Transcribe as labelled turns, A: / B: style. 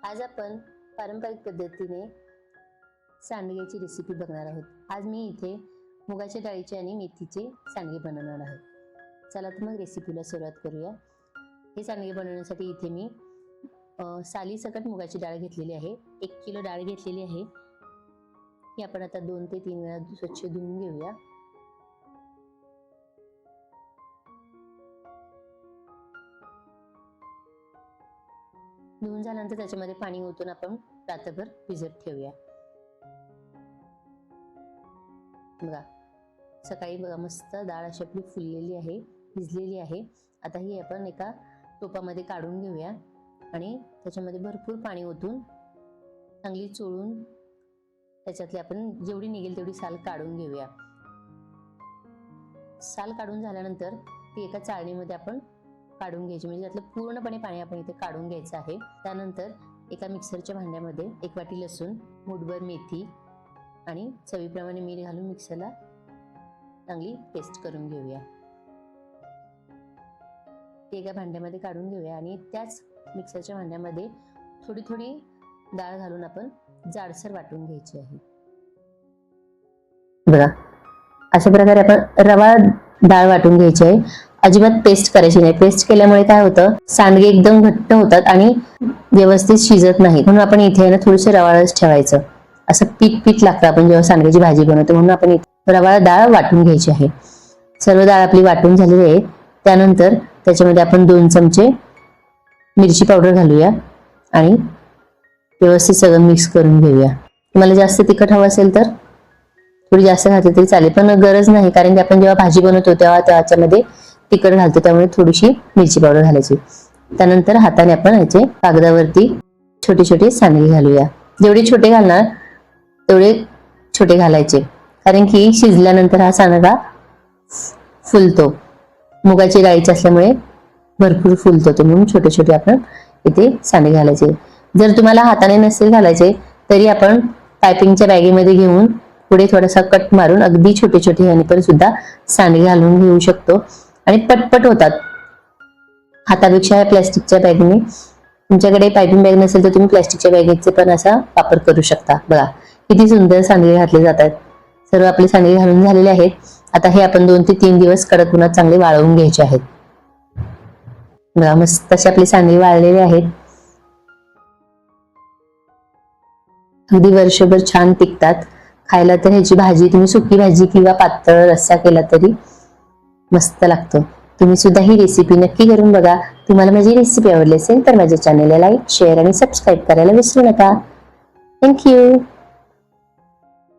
A: आज आपण पारंपरिक पद्धतीने सांडग्याची रेसिपी बघणार आहोत। आज मी इथे मुगाच्या डाळीचे आणि मेथीचे सांडगे बनवणार आहे। चला तर मग रेसिपीला सुरुवात करूया। हे सांडगे बनवण्यासाठी इथे मी साली सकट मुगाची डाळ घेतलेली आहे। 1 किलो डाळ घेतलेली आहे। ही आपण आता 2 ते 3 वेळा स्वच्छ धुवून घेऊया। धुवून झाल्यानंतर त्याच्यामध्ये पाणी ओतून आपण रात्रभर भिजत ठेवूया। बघा सकाळी बघा मस्त डाळ अशी आपली फुललेली आहे, भिजलेली आहे। आता ही आपण एका टोपामध्ये काढून घेऊया आणि त्याच्यामध्ये भरपूर पाणी ओतून चांगली चोळून त्याच्यातली आपण जेवढी निघेल तेवढी साल काढून घेऊया। साल काढून झाल्यानंतर ती एका चाळणीमध्ये आपण काढून घ्यायची, म्हणजे त्यातलं पूर्णपणे पाणी आपण इथे काढून घ्यायचं आहे। त्यानंतर एका मिक्सरच्या भांड्यामध्ये 1 वाटी लसूण, मूठभर मेथी आणि चवीप्रमाणे मीठ घालून मिक्सरला चांगली पेस्ट करून घेऊया। ती एका भांड्यामध्ये काढून घेऊया आणि त्याच मिक्सरच्या भांड्यामध्ये थोडी थोडी डाळ घालून आपण जाडसर वाटून घ्यायची आहे। बघा अशा प्रकारे आपण रवा डाळ वाटून घ्यायची आहे। अजिबात पेस्ट करायची नाही। पेस्ट केल्यामुळे काय होतं, सांडगे एकदम घट्ट होतात आणि व्यवस्थित शिजत नाहीत। म्हणून आपण इथे ना थोडंसं रवाळच ठेवायचं। असं पीठ लागतं आपण जेव्हा सांडग्याची भाजी बनवतो, म्हणून आपण इथे रवाळ डाळ वाटून घ्यायची आहे। सर्व डाळ आपली वाटून झालेली आहे। त्यानंतर त्याच्यामध्ये आपण 2 चमचे मिरची पावडर घालूया आणि व्यवस्थित सगळं मिक्स करून घेऊया। तुम्हाला जास्त तिखट हवं असेल तर थोडी जास्त घातली तरी चालेल, पण गरज नाही, कारण की आपण जेव्हा भाजी बनवतो तेव्हा त्याच्यामध्ये तिखट घालतो, त्यामुळे थोडीशी मिरची पावडर घालायची। त्यानंतर हाताने आपण याचे कागदावरती छोटे छोटे सांडगे घालूया। जेवढे छोटे घालणार तेवढे छोटे घालायचे, कारण की शिजल्यानंतर हा सांडगा फुलतो। मुगाची डाळीचे असल्यामुळे भरपूर फुलतो तो, म्हणून छोटे छोटे आपण इथे सांडगे घालायचे। जर तुम्हाला हाताने नसेल घालायचे तरी आपण पायपिंगच्या बॅगेमध्ये घेऊन पुढे थोडासा कट मारून अगदी छोटे छोटे ह्याने पण सुद्धा सांडगे घालून घेऊ शकतो आणि पटपट होतात। हातापेक्षा प्लास्टिकच्या बॅगने, तुमच्याकडे पायपिंग बॅग नसेल तर तुम्ही प्लास्टिकच्या बॅगेचे पण असा वापर करू शकता। बघा किती सुंदर सांडगे घातले जातात। सर्व आपले सांडगे घालून झालेले आहेत। आता हे आपण 2 ते 3 दिवस कडक उन्हात चांगले वाळवून घ्यायचे आहेत। बघा मस्त असे आपले सांडगे वाळलेले आहेत। अगदी वर्षभर छान टिकतात। खायला तर ह्याची भाजी तुम्ही सुकी भाजी किंवा पातळ रस्सा केला तरी मस्त लागतो। तुम्ही सुद्धा ही रेसिपी नक्की करून बघा। तुम्हाला माझी रेसिपी आवडली असेल तर माझ्या चॅनलला लाईक, शेअर आणि सबस्क्राईब करायला विसरू नका। थँक्यू।